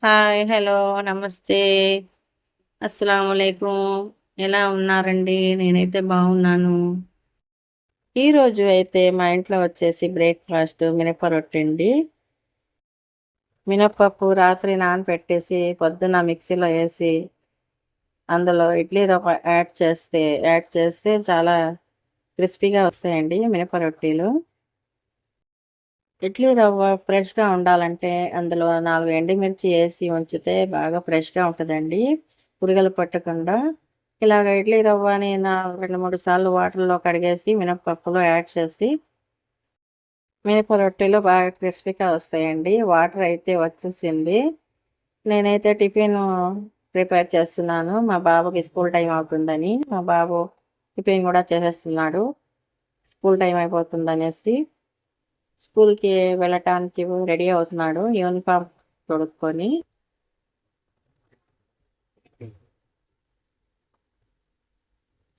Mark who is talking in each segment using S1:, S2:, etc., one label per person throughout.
S1: Hi. Hello. నమస్తే. అస్సలాముఅలైకుం. ఎలా ఉన్నారండి? నేనైతే బాగున్నాను. ఈరోజు అయితే మా ఇంట్లో వచ్చేసి బ్రేక్‌ఫాస్ట్ మినప రొట్టండి. మినపప్పు రాత్రి నానపెట్టేసి పొద్దున్న మిక్సీలో ఏసి, అందులో ఇడ్లీ రవ్వ యాడ్ చేస్తే చాలా క్రిస్పీగా వస్తాయండి మినప రొట్టెలు. ఇడ్లీ రవ్వ ఫ్రెష్‌గా ఉండాలంటే అందులో 4 ఎండుమిర్చి ఏసి ఉంచితే బాగా ఫ్రెష్‌గా ఉంటదండి. పురుగులు పట్టకుండా. ఇలాగ ఇడ్లీ రవ్వని 2, 3 సార్లు వాటర్‌లో కడిగేసి మినపప్పులో యాడ్ చేసి, మినప రొట్టెలు బాగా క్రిస్పీగా వస్తాయండి. వాటర్ అయితే వచ్చేసింది. నేనైతే టిఫిను ప్రిపేర్ చేస్తున్నాను. మా బాబుకి స్కూల్ టైమ్ అవుతుందని. మా బాబు టిఫిన్ గూడా చేసేస్తున్నాడు. స్కూల్ టైమ్ అయిపోతుందనేసి. స్కూల్‌కి వెళ్ళటానికి రెడీ అవుతున్నాడు. యూనిఫార్మ్ తొడుక్కొని.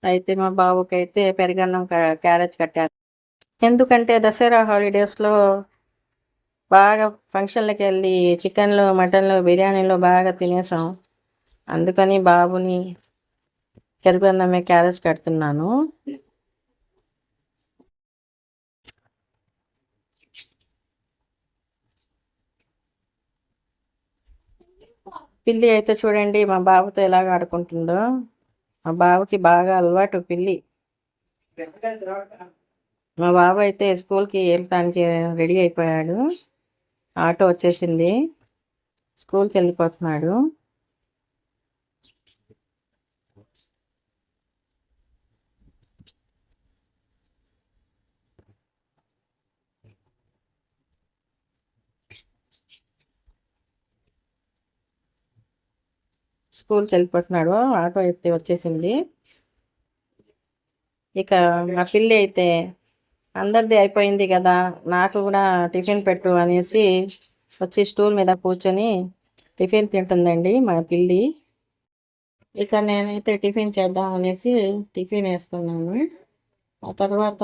S1: అయితే మా బాబుకైతే పెరుగన్నం, క్యారేజ్ కట్టాను. ఎందుకంటే దసరా హాలిడేస్‌లో బాగా ఫంక్షన్‌లకెళ్ళి చికెన్‌లు, మటన్‌లు, బిర్యానీలు బాగా తినేసాం. అందుకని బాబుని పెరుగన్నమే క్యారేజ్ కడుతున్నాను. పిల్లి అయితే చూడండి మా బాబుతో ఎలాగ ఆడుకుంటుందో. మా బాబుకి బాగా అలవాటు పిల్లి. మా బాబు అయితే స్కూల్‌కి ఎళ్ళటానికి రెడీ అయిపోయాడు. ఆటో వచ్చేసింది. స్కూల్‌కెళ్ళిపోతున్నాడు. స్కూల్‌కెళ్ళిపోతున్నాడు. ఆటో అయితే వచ్చేసింది. ఇక మా పిల్లి అయితే అందరిది అయిపోయింది గదా! నాకు గూడా టిఫిన్ పెట్టు అనేసి వచ్చి స్టూల్ మీద కూర్చొని టిఫిన్ తింటుందండి మా పిల్లి. ఇక నేనైతే టిఫిన్ చేద్దాం అనేసి టిఫిన్ ఏస్తున్నాను. ఆ తర్వాత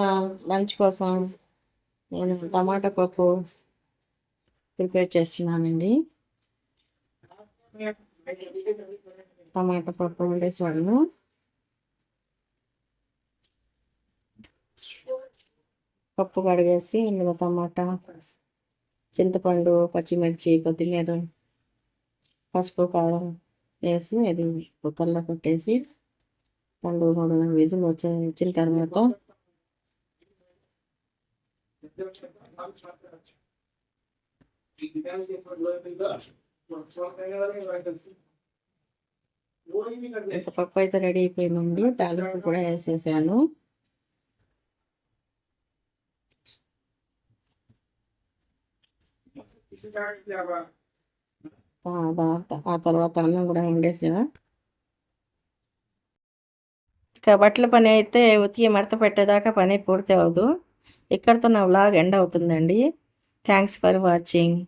S1: లంచ్ కోసం నేను టమాటా పప్పు ప్రిపేర్ చేస్తున్నానండి. టమాటా పప్పు వండేసాను. పప్పు కడిగేసి ఇందులో టమాటా, చింతపండు, పచ్చిమిర్చి, కొత్తిమీర, పసుపు, కారం వేసి అది కుక్కర్‌లో పెట్టేసి 2, 3 విజిల్ వచ్చిన తర్వాత ఇంక పప్పు అయితే రెడీ అయిపోయిందండి. తాలింపు కూడా ఏసేసాను. ఆ తర్వాత అన్నం కూడా వండేసా. ఇక బట్టల పని అయితే ఉతికి మడత పెట్టేదాకా పని పూర్తి అవ్వదు. ఇక్కడితో నా వ్లాగ్ ఎండ్ అవుతుందండి. Thanks for watching.